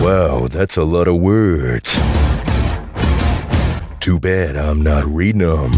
Wow, that's a lot of words. Too bad I'm not reading them.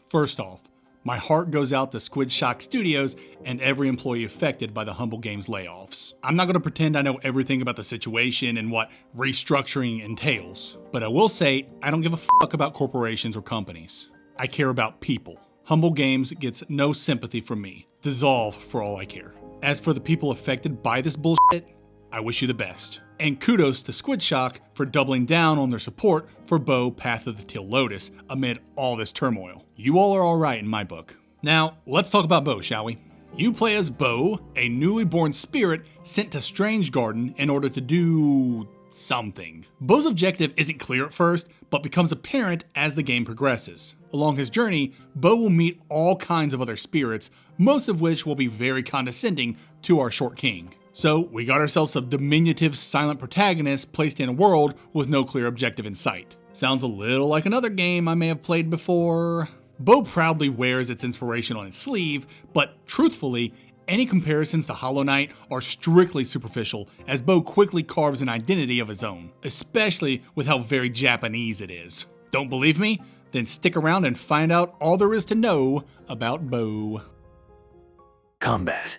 First off, my heart goes out to Squid Shock Studios and every employee affected by the Humble Games layoffs. I'm not going to pretend I know everything about the situation and what restructuring entails, but I will say I don't give a fuck about corporations or companies. I care about people. Humble Games gets no sympathy from me. Dissolve for all I care. As for the people affected by this bullshit, I wish you the best. And kudos to Squid Shock for doubling down on their support for Bo Path of the Teal Lotus amid all this turmoil. You all are alright in my book. Now, let's talk about Bo, shall we? You play as Bo, a newly born spirit sent to Strange Garden in order to do something. Bo's objective isn't clear at first, but becomes apparent as the game progresses. Along his journey, Bo will meet all kinds of other spirits, most of which will be very condescending to our short king. So, we got ourselves a diminutive silent protagonist placed in a world with no clear objective in sight. Sounds a little like another game I may have played before. Bo proudly wears its inspiration on his sleeve, but truthfully, any comparisons to Hollow Knight are strictly superficial, as Bo quickly carves an identity of his own, especially with how very Japanese it is. Don't believe me? Then stick around and find out all there is to know about Bo. Combat.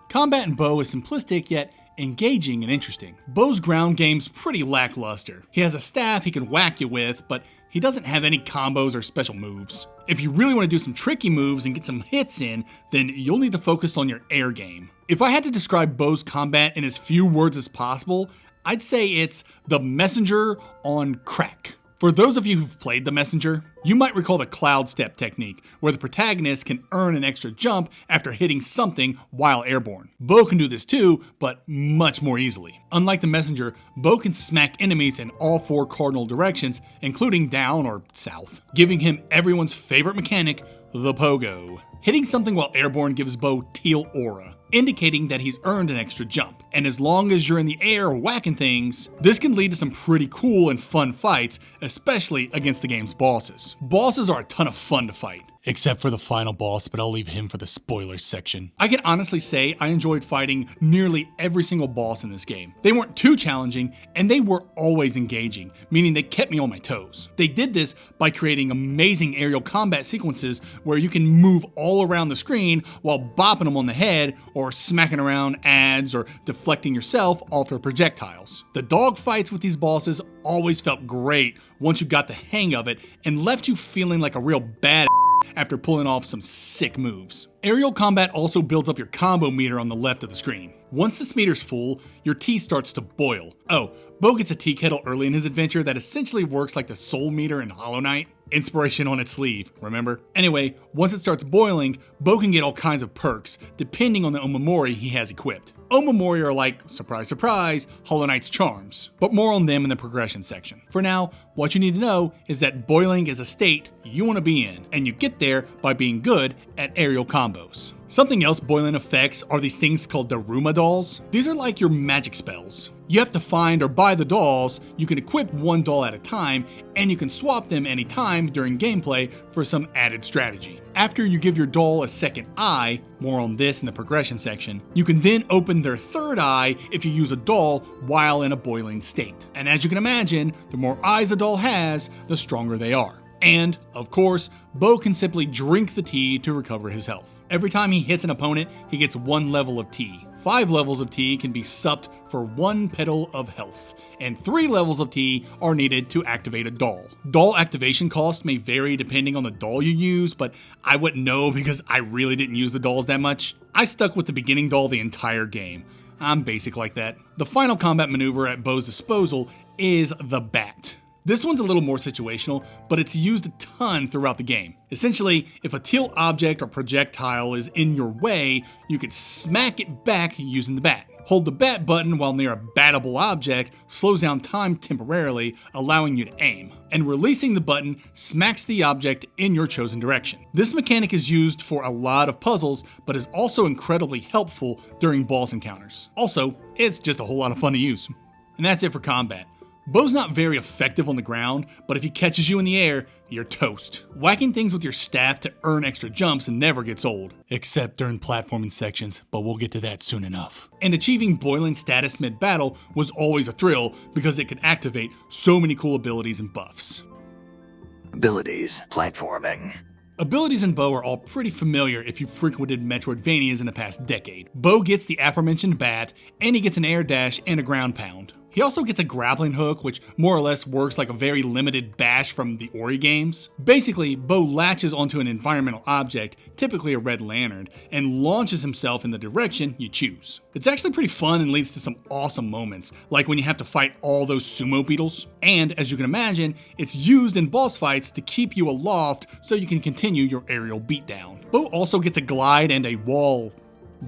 Combat in Bo is simplistic yet engaging and interesting. Bo's ground game's pretty lackluster. He has a staff he can whack you with, but he doesn't have any combos or special moves. If you really want to do some tricky moves and get some hits in, then you'll need to focus on your air game. If I had to describe Bo's combat in as few words as possible, I'd say it's the Messenger on crack. For those of you who've played The Messenger, you might recall the cloud step technique, where the protagonist can earn an extra jump after hitting something while airborne. Bo can do this too, but much more easily. Unlike The Messenger, Bo can smack enemies in all four cardinal directions, including down or south, giving him everyone's favorite mechanic, the pogo. Hitting something while airborne gives Bo Teal aura, indicating that he's earned an extra jump. And as long as you're in the air whacking things, this can lead to some pretty cool and fun fights, especially against the game's bosses. Bosses are a ton of fun to fight. Except for the final boss, but I'll leave him for the spoilers section. I can honestly say I enjoyed fighting nearly every single boss in this game. They weren't too challenging, and they were always engaging, meaning they kept me on my toes. They did this by creating amazing aerial combat sequences where you can move all around the screen while bopping them on the head or smacking around ads or deflecting yourself off their projectiles. The dog fights with these bosses always felt great once you got the hang of it and left you feeling like a real badass after pulling off some sick moves. Aerial combat also builds up your combo meter on the left of the screen. Once this meter's full, your tea starts to boil. Oh, Bo gets a tea kettle early in his adventure that essentially works like the soul meter in Hollow Knight. Inspiration on its sleeve, remember? Anyway, once it starts boiling, Bo can get all kinds of perks, depending on the Omamori he has equipped. Omamori are like, surprise surprise, Hollow Knight's charms, but more on them in the progression section. For now, what you need to know is that boiling is a state you want to be in, and you get there by being good at aerial combos. Something else boiling affects are these things called Daruma dolls. These are like your magic spells. You have to find or buy the dolls, you can equip one doll at a time, and you can swap them anytime during gameplay for some added strategy. After you give your doll a second eye, more on this in the progression section, you can then open their third eye if you use a doll while in a boiling state. And as you can imagine, the more eyes a doll has, the stronger they are. And, of course, Bo can simply drink the tea to recover his health. Every time he hits an opponent, he gets 1 level of tea. 5 levels of tea can be supped for 1 petal of health, and 3 levels of tea are needed to activate a doll. Doll activation cost may vary depending on the doll you use, but I wouldn't know because I really didn't use the dolls that much. I stuck with the beginning doll the entire game. I'm basic like that. The final combat maneuver at Bo's disposal is the bat. This one's a little more situational, but it's used a ton throughout the game. Essentially, if a teal object or projectile is in your way, you can smack it back using the bat. Hold the bat button while near a battable object slows down time temporarily, allowing you to aim. And releasing the button smacks the object in your chosen direction. This mechanic is used for a lot of puzzles, but is also incredibly helpful during boss encounters. Also, it's just a whole lot of fun to use. And that's it for combat. Bo's not very effective on the ground, but if he catches you in the air, you're toast. Whacking things with your staff to earn extra jumps never gets old. Except during platforming sections, but we'll get to that soon enough. And achieving boiling status mid-battle was always a thrill because it could activate so many cool abilities and buffs. Abilities. Platforming. Abilities in Bo are all pretty familiar if you've frequented Metroidvanias in the past decade. Bo gets the aforementioned bat, and he gets an air dash and a ground pound. He also gets a grappling hook, which more or less works like a very limited bash from the Ori games. Basically, Bo latches onto an environmental object, typically a red lantern, and launches himself in the direction you choose. It's actually pretty fun and leads to some awesome moments, like when you have to fight all those sumo beetles. And as you can imagine, it's used in boss fights to keep you aloft so you can continue your aerial beatdown. Bo also gets a glide and a wall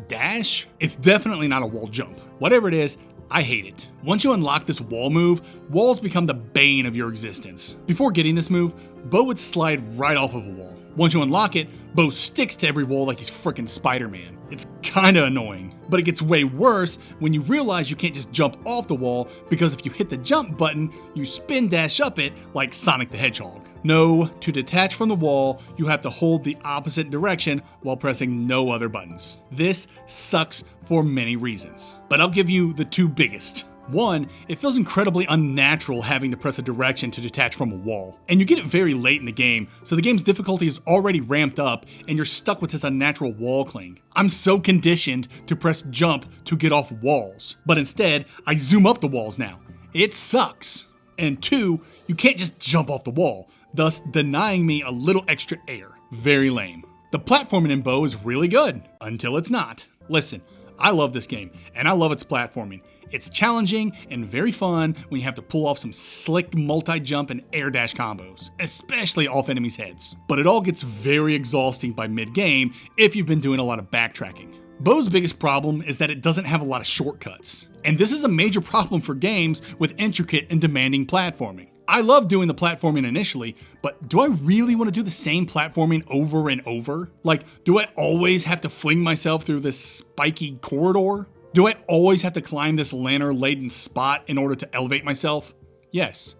dash? It's definitely not a wall jump. Whatever it is, I hate it. Once you unlock this wall move, walls become the bane of your existence. Before getting this move, Bo would slide right off of a wall. Once you unlock it, Bo sticks to every wall like he's frickin' Spider-Man. It's kinda annoying, but it gets way worse when you realize you can't just jump off the wall because if you hit the jump button, you spin dash up it like Sonic the Hedgehog. No, to detach from the wall, you have to hold the opposite direction while pressing no other buttons. This sucks for many reasons, but I'll give you the two biggest. One, it feels incredibly unnatural having to press a direction to detach from a wall. And you get it very late in the game, so the game's difficulty is already ramped up and you're stuck with this unnatural wall cling. I'm so conditioned to press jump to get off walls, but instead, I zoom up the walls now. It sucks. And two, you can't just jump off the wall, thus denying me a little extra air. Very lame. The platforming in Bo is really good, until it's not. Listen, I love this game, and I love its platforming. It's challenging and very fun when you have to pull off some slick multi-jump and air dash combos, especially off enemies' heads. But it all gets very exhausting by mid-game if you've been doing a lot of backtracking. Bo's biggest problem is that it doesn't have a lot of shortcuts. And this is a major problem for games with intricate and demanding platforming. I love doing the platforming initially, but do I really want to do the same platforming over and over? Like, do I always have to fling myself through this spiky corridor? Do I always have to climb this lantern-laden spot in order to elevate myself? Yes.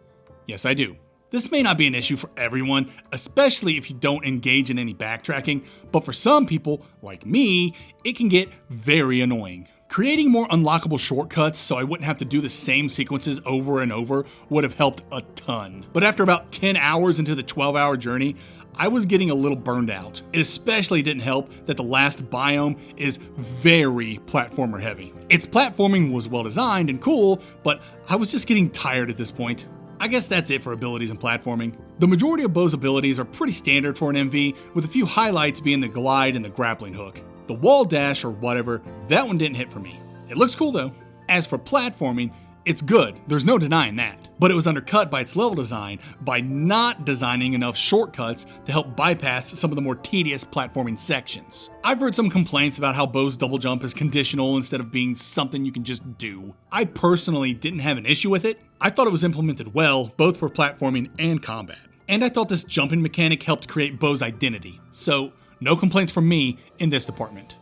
Yes, I do. This may not be an issue for everyone, especially if you don't engage in any backtracking, but for some people, like me, it can get very annoying. Creating more unlockable shortcuts so I wouldn't have to do the same sequences over and over would have helped a ton. But after about 10 hours into the 12-hour journey, I was getting a little burned out. It especially didn't help that the last biome is very platformer heavy. Its platforming was well designed and cool, but I was just getting tired at this point. I guess that's it for abilities and platforming. The majority of Bo's abilities are pretty standard for an MV, with a few highlights being the glide and the grappling hook. The wall dash or whatever, that one didn't hit for me. It looks cool though. As for platforming, it's good, there's no denying that. But it was undercut by its level design by not designing enough shortcuts to help bypass some of the more tedious platforming sections. I've heard some complaints about how Bo's double jump is conditional instead of being something you can just do. I personally didn't have an issue with it. I thought it was implemented well, both for platforming and combat. And I thought this jumping mechanic helped create Bo's identity. So, no complaints from me in this department.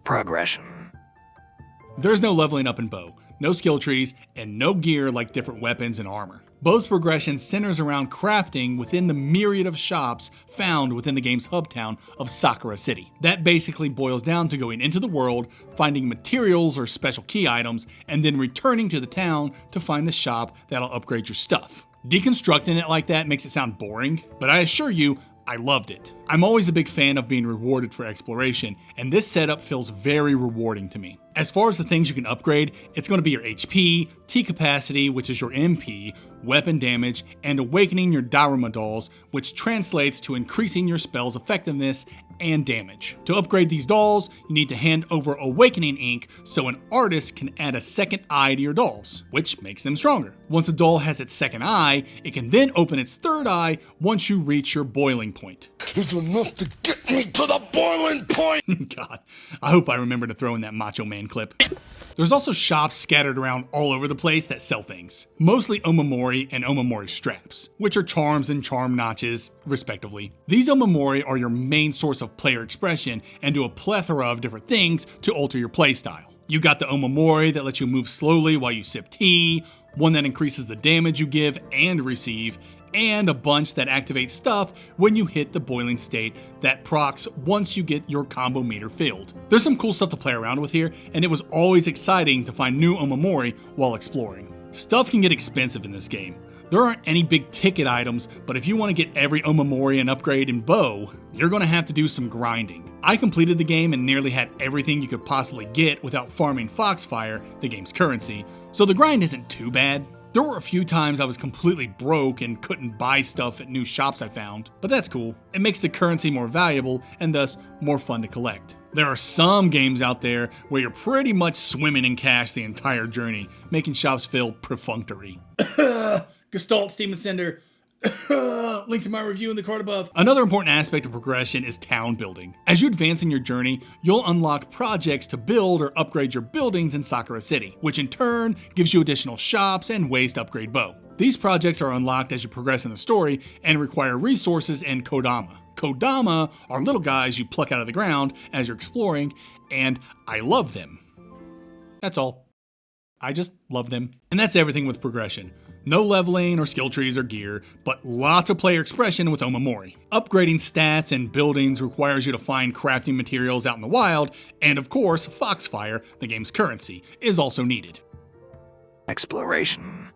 Progression. There's no leveling up in Bo, no skill trees, and no gear like different weapons and armor. Bo's progression centers around crafting within the myriad of shops found within the game's hub town of Sakura City. That basically boils down to going into the world, finding materials or special key items, and then returning to the town to find the shop that'll upgrade your stuff. Deconstructing it like that makes it sound boring, but I assure you, I loved it. I'm always a big fan of being rewarded for exploration, and this setup feels very rewarding to me. As far as the things you can upgrade, it's going to be your HP, T capacity, which is your MP, weapon damage, and awakening your Daruma dolls, which translates to increasing your spell's effectiveness and damage. To upgrade these dolls, you need to hand over awakening ink so an artist can add a second eye to your dolls, which makes them stronger. Once a doll has its second eye, it can then open its third eye once you reach your boiling point. It's enough to get me to the boiling point! God, I hope I remember to throw in that Macho Man Batman clip. There's also shops scattered around all over the place that sell things, mostly omamori and omamori straps, which are charms and charm notches, respectively. These omamori are your main source of player expression and do a plethora of different things to alter your playstyle. You got the omamori that lets you move slowly while you sip tea, one that increases the damage you give and receive, and a bunch that activates stuff when you hit the boiling state that procs once you get your combo meter filled. There's some cool stuff to play around with here, and it was always exciting to find new omamori while exploring. Stuff can get expensive in this game. There aren't any big ticket items, but if you want to get every omamori and upgrade in bow, you're going to have to do some grinding. I completed the game and nearly had everything you could possibly get without farming Foxfire, the game's currency, so the grind isn't too bad. There were a few times I was completely broke and couldn't buy stuff at new shops I found, but that's cool. It makes the currency more valuable and thus more fun to collect. There are some games out there where you're pretty much swimming in cash the entire journey, making shops feel perfunctory. Gestalt, Steam and Sender. Link to my review in the card above. Another important aspect of progression is town building. As you advance in your journey, you'll unlock projects to build or upgrade your buildings in Sakura City, which in turn gives you additional shops and ways to upgrade bow. These projects are unlocked as you progress in the story and require resources and kodama. Kodama are little guys you pluck out of the ground as you're exploring, and I love them. That's all. I just love them. And that's everything with progression. No leveling or skill trees or gear, but lots of player expression with omamori. Upgrading stats and buildings requires you to find crafting materials out in the wild, and of course, Foxfire, the game's currency, is also needed. Exploration.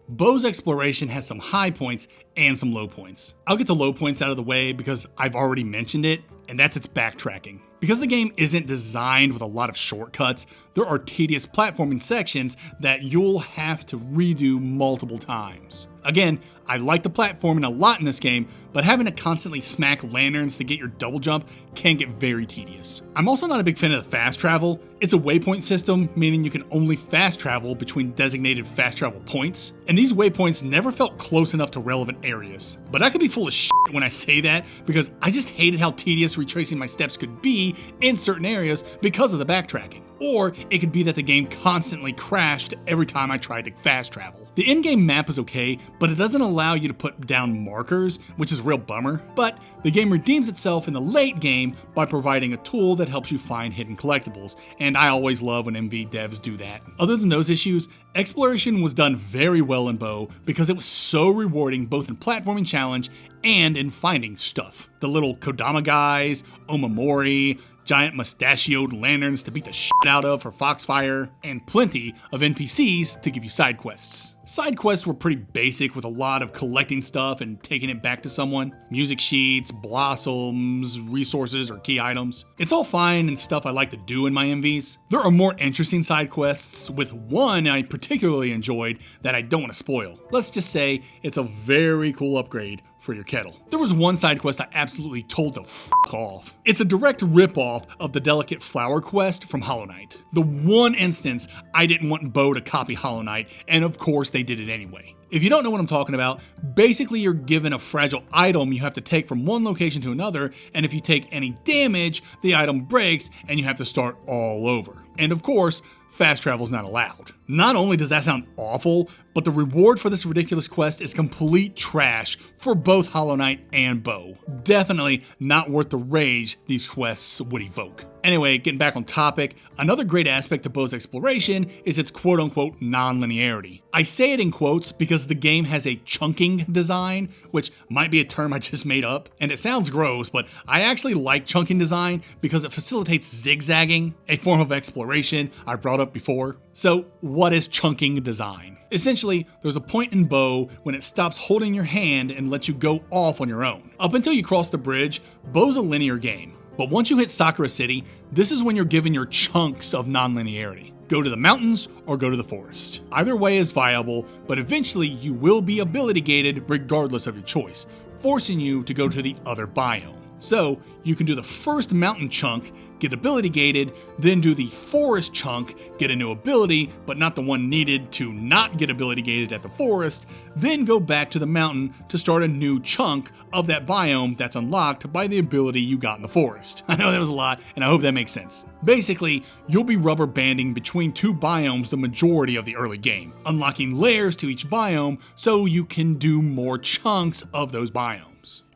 Bow's exploration has some high points and some low points. I'll get the low points out of the way because I've already mentioned it, and that's its backtracking. Because the game isn't designed with a lot of shortcuts, there are tedious platforming sections that you'll have to redo multiple times. Again, I like the platforming a lot in this game, but having to constantly smack lanterns to get your double jump can get very tedious. I'm also not a big fan of the fast travel. It's a waypoint system, meaning you can only fast travel between designated fast travel points, and these waypoints never felt close enough to relevant areas. But I could be full of shit when I say that, because I just hated how tedious retracing my steps could be in certain areas because of the backtracking. Or it could be that the game constantly crashed every time I tried to fast travel. The in-game map is okay, but it doesn't allow you to put down markers, which is a real bummer. But the game redeems itself in the late game by providing a tool that helps you find hidden collectibles, and I always love when MV devs do that. Other than those issues, exploration was done very well in Bow because it was so rewarding both in platforming challenge and in finding stuff. The little Kodama guys, omamori, giant mustachioed lanterns to beat the shit out of for Foxfire, and plenty of NPCs to give you side quests. Side quests were pretty basic with a lot of collecting stuff and taking it back to someone. Music sheets, blossoms, resources, or key items. It's all fine and stuff I like to do in my MVs. There are more interesting side quests, with one I particularly enjoyed that I don't want to spoil. Let's just say it's a very cool upgrade for your kettle. There was one side quest I absolutely told to f*** off. It's a direct ripoff of the Delicate Flower quest from Hollow Knight. The one instance I didn't want Bo to copy Hollow Knight, and of course they did it anyway. If you don't know what I'm talking about, basically you're given a fragile item you have to take from one location to another, and if you take any damage, the item breaks and you have to start all over. And of course, fast travel is not allowed. Not only does that sound awful, but the reward for this ridiculous quest is complete trash for both Hollow Knight and Bow. Definitely not worth the rage these quests would evoke. Anyway, getting back on topic, another great aspect of Bow's exploration is its quote-unquote non-linearity. I say it in quotes because the game has a chunking design, which might be a term I just made up, and it sounds gross, but I actually like chunking design because it facilitates zigzagging, a form of exploration I brought up before. So, what is chunking design? Essentially, there's a point in Bow when it stops holding your hand and lets you go off on your own. Up until you cross the bridge, Bow's a linear game. But once you hit Sakura City, this is when you're given your chunks of non-linearity. Go to the mountains or go to the forest. Either way is viable, but eventually you will be ability gated regardless of your choice, forcing you to go to the other biome. So you can do the first mountain chunk, get ability gated, then do the forest chunk, get a new ability, but not the one needed to not get ability gated at the forest, then go back to the mountain to start a new chunk of that biome that's unlocked by the ability you got in the forest. I know that was a lot, and I hope that makes sense. Basically, you'll be rubber banding between two biomes the majority of the early game, unlocking layers to each biome so you can do more chunks of those biomes.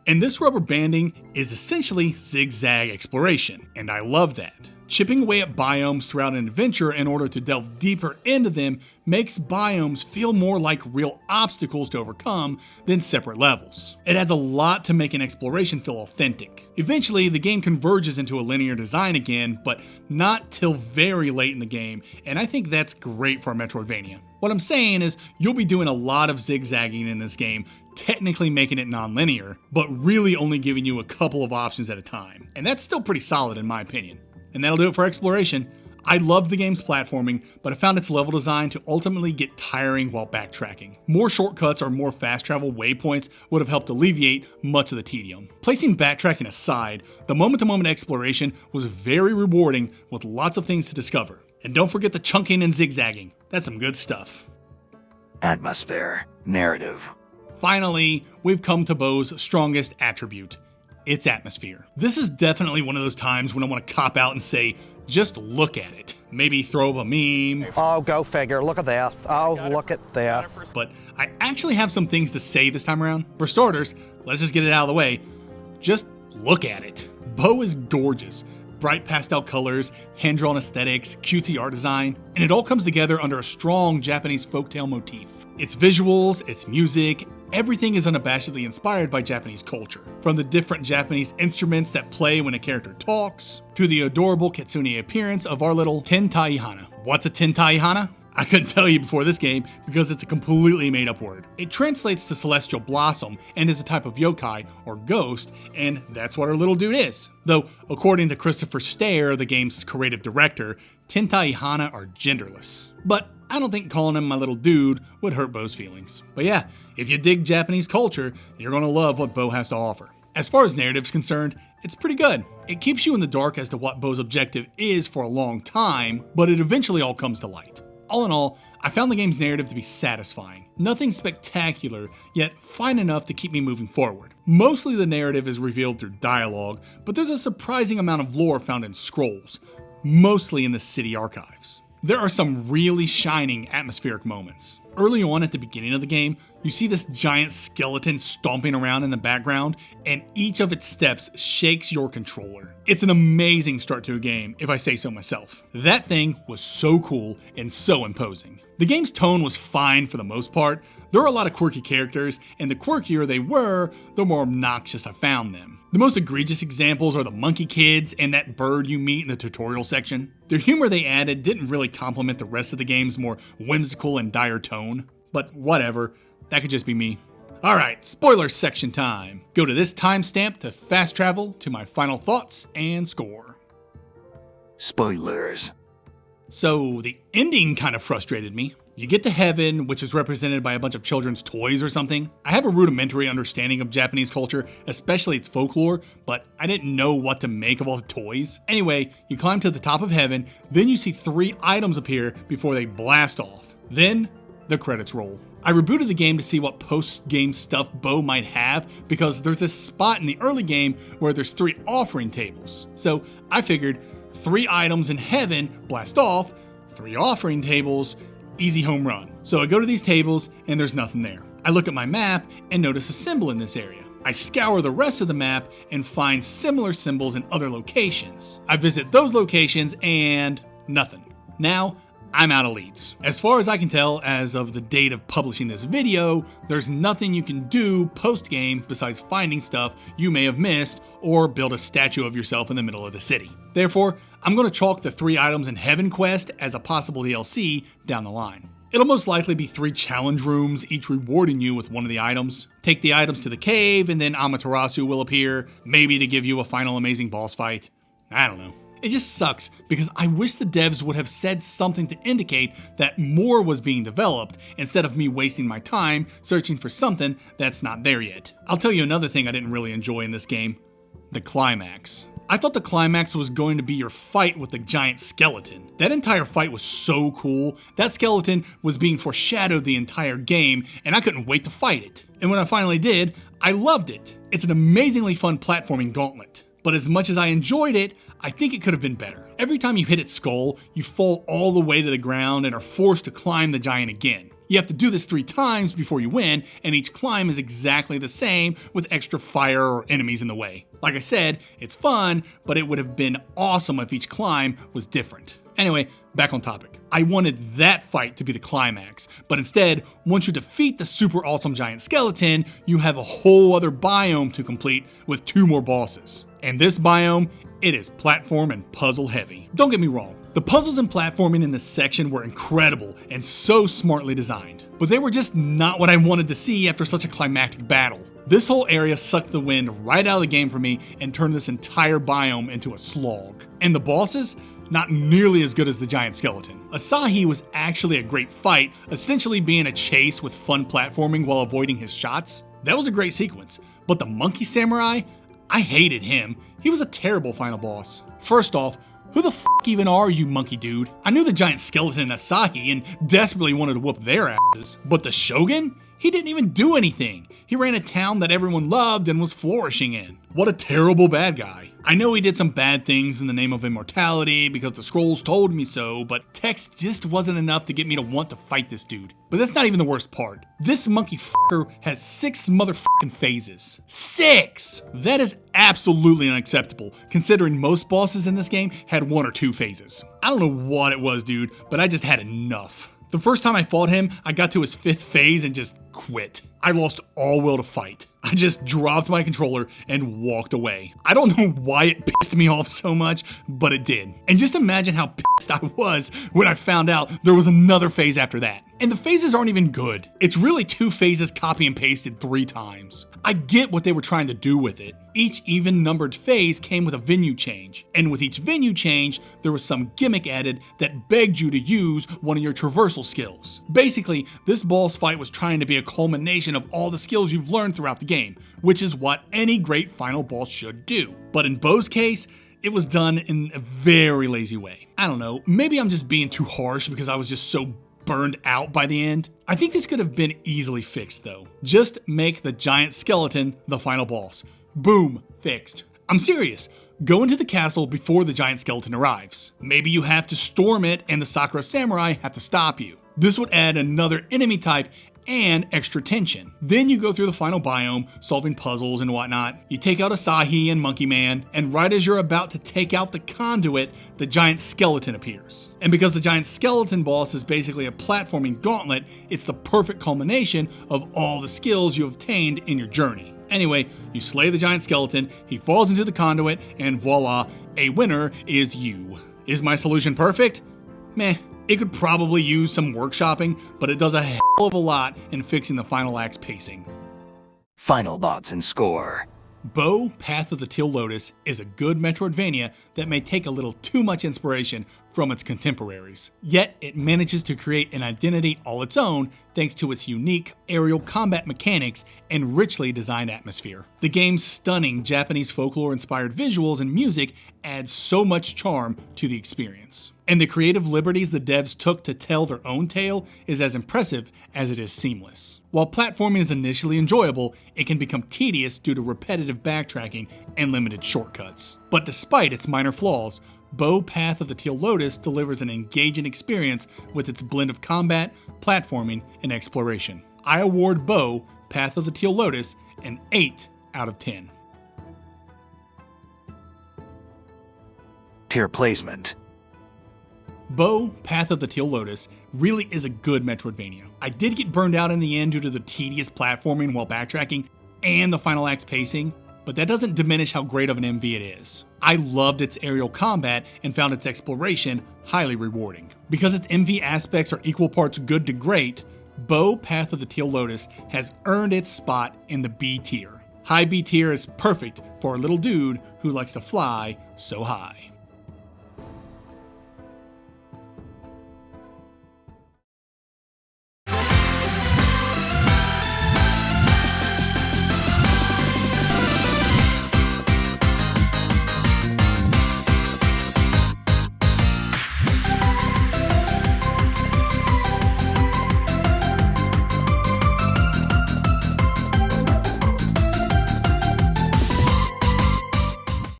And this rubber banding is essentially zigzag exploration, and I love that. Chipping away at biomes throughout an adventure in order to delve deeper into them makes biomes feel more like real obstacles to overcome than separate levels. It adds a lot to make an exploration feel authentic. Eventually, the game converges into a linear design again, but not till very late in the game, and I think that's great for a Metroidvania. What I'm saying is, you'll be doing a lot of zigzagging in this game, technically making it non-linear, but really only giving you a couple of options at a time. And that's still pretty solid in my opinion. And that'll do it for exploration. I loved the game's platforming, but I found its level design to ultimately get tiring while backtracking. More shortcuts or more fast travel waypoints would have helped alleviate much of the tedium. Placing backtracking aside, the moment-to-moment exploration was very rewarding with lots of things to discover. And don't forget the chunking and zigzagging. That's some good stuff. Atmosphere. Narrative. Finally, we've come to Bo's strongest attribute, its atmosphere. This is definitely one of those times when I want to cop out and say, just look at it. Maybe throw up a meme. Oh, go figure. Look at that. Oh, look at that. But I actually have some things to say this time around. For starters, let's just get it out of the way. Just look at it. Bo is gorgeous. Bright pastel colors, hand-drawn aesthetics, cutesy art design, and it all comes together under a strong Japanese folktale motif. Its visuals, its music, everything is unabashedly inspired by Japanese culture. From the different Japanese instruments that play when a character talks, to the adorable kitsune appearance of our little Tentaihana. What's a Tentaihana? I couldn't tell you before this game because it's a completely made up word. It translates to celestial blossom and is a type of yokai or ghost, and that's what our little dude is. Though, according to Christopher Stair, the game's creative director, Tentaihana are genderless. But I don't think calling him my little dude would hurt Bo's feelings. But yeah, if you dig Japanese culture, you're gonna love what Bo has to offer. As far as narrative's concerned, it's pretty good. It keeps you in the dark as to what Bo's objective is for a long time, but it eventually all comes to light. All in all, I found the game's narrative to be satisfying. Nothing spectacular, yet fine enough to keep me moving forward. Mostly the narrative is revealed through dialogue, but there's a surprising amount of lore found in scrolls, mostly in the city archives. There are some really shining atmospheric moments. Early on at the beginning of the game, you see this giant skeleton stomping around in the background, and each of its steps shakes your controller. It's an amazing start to a game, if I say so myself. That thing was so cool and so imposing. The game's tone was fine for the most part. There are a lot of quirky characters, and the quirkier they were, the more obnoxious I found them. The most egregious examples are the monkey kids and that bird you meet in the tutorial section. The humor they added didn't really complement the rest of the game's more whimsical and dire tone. But whatever, that could just be me. Alright, spoiler section time. Go to this timestamp to fast travel to my final thoughts and score. Spoilers. So, the ending kind of frustrated me. You get to heaven, which is represented by a bunch of children's toys or something. I have a rudimentary understanding of Japanese culture, especially its folklore, but I didn't know what to make of all the toys. Anyway, you climb to the top of heaven, then you see 3 items appear before they blast off. Then, the credits roll. I rebooted the game to see what post-game stuff Bo might have, because there's this spot in the early game where there's 3 offering tables. So I figured 3 items in heaven, blast off, 3 offering tables, easy home run. So I go to these tables and there's nothing there. I look at my map and notice a symbol in this area. I scour the rest of the map and find similar symbols in other locations. I visit those locations and nothing. Now, I'm out of leads. As far as I can tell, as of the date of publishing this video, there's nothing you can do post-game besides finding stuff you may have missed or build a statue of yourself in the middle of the city. Therefore, I'm going to chalk the 3 items in Heaven quest as a possible DLC down the line. It'll most likely be 3 challenge rooms, each rewarding you with one of the items. Take the items to the cave, and then Amaterasu will appear, maybe to give you a final amazing boss fight. I don't know. It just sucks, because I wish the devs would have said something to indicate that more was being developed, instead of me wasting my time searching for something that's not there yet. I'll tell you another thing I didn't really enjoy in this game. the climax. I thought the climax was going to be your fight with the giant skeleton. That entire fight was so cool. That skeleton was being foreshadowed the entire game, and I couldn't wait to fight it. And when I finally did, I loved it. It's an amazingly fun platforming gauntlet. But as much as I enjoyed it, I think it could have been better. Every time you hit its skull, you fall all the way to the ground and are forced to climb the giant again. You have to do this 3 times before you win, and each climb is exactly the same with extra fire or enemies in the way. Like I said, it's fun, but it would have been awesome if each climb was different. Anyway, back on topic. I wanted that fight to be the climax, but instead, once you defeat the super awesome giant skeleton, you have a whole other biome to complete with 2 more bosses. And this biome, it is platform and puzzle heavy. Don't get me wrong, the puzzles and platforming in this section were incredible and so smartly designed, but they were just not what I wanted to see after such a climactic battle. This whole area sucked the wind right out of the game for me and turned this entire biome into a slog. And the bosses? Not nearly as good as the giant skeleton. Asahi was actually a great fight, essentially being a chase with fun platforming while avoiding his shots. That was a great sequence, but the monkey samurai? I hated him. He was a terrible final boss. First off, who the f even are you, monkey dude? I knew the giant skeleton and Asahi and desperately wanted to whoop their asses, but the Shogun? He didn't even do anything. He ran a town that everyone loved and was flourishing in. What a terrible bad guy. I know he did some bad things in the name of immortality because the scrolls told me so, but text just wasn't enough to get me to want to fight this dude. But that's not even the worst part. This monkey f***er has 6 motherfucking phases. 6! That is absolutely unacceptable, considering most bosses in this game had 1 or 2 phases. I don't know what it was, dude, but I just had enough. The first time I fought him, I got to his 5th phase and just quit. I lost all will to fight. I just dropped my controller and walked away. I don't know why it pissed me off so much, but it did. And just imagine how pissed I was when I found out there was another phase after that. And the phases aren't even good. It's really 2 phases copy and pasted 3 times. I get what they were trying to do with it. Each even numbered phase came with a venue change. And with each venue change, there was some gimmick added that begged you to use one of your traversal skills. Basically, this boss fight was trying to be a culmination of all the skills you've learned throughout the game, which is what any great final boss should do. But in Bo's case, it was done in a very lazy way. I don't know, maybe I'm just being too harsh because I was just so burned out by the end. I think this could have been easily fixed though. Just make the giant skeleton the final boss. Boom, fixed. I'm serious. Go into the castle before the giant skeleton arrives. Maybe you have to storm it and the Sakura samurai have to stop you. This would add another enemy type and extra tension. Then you go through the final biome, solving puzzles and whatnot. You take out Asahi and Monkey Man, and right as you're about to take out the conduit, the giant skeleton appears. And because the giant skeleton boss is basically a platforming gauntlet, it's the perfect culmination of all the skills you have obtained in your journey. Anyway, you slay the giant skeleton, he falls into the conduit, and voila, a winner is you. Is my solution perfect? Meh. It could probably use some workshopping, but it does a hell of a lot in fixing the final act's pacing. Final thoughts and score. Bo, Path of the Teal Lotus is a good Metroidvania that may take a little too much inspiration from its contemporaries. Yet, it manages to create an identity all its own thanks to its unique aerial combat mechanics and richly designed atmosphere. The game's stunning Japanese folklore-inspired visuals and music add so much charm to the experience. And the creative liberties the devs took to tell their own tale is as impressive as it is seamless. While platforming is initially enjoyable, it can become tedious due to repetitive backtracking and limited shortcuts. But despite its minor flaws, Bo Path of the Teal Lotus delivers an engaging experience with its blend of combat, platforming, and exploration. I award Bo Path of the Teal Lotus an 8 out of 10. Tier placement. Bo Path of the Teal Lotus really is a good Metroidvania. I did get burned out in the end due to the tedious platforming while backtracking and the final act's pacing, but that doesn't diminish how great of an MV it is. I loved its aerial combat and found its exploration highly rewarding. Because its MV aspects are equal parts good to great, Bo Path of the Teal Lotus has earned its spot in the B tier. High B tier is perfect for a little dude who likes to fly so high.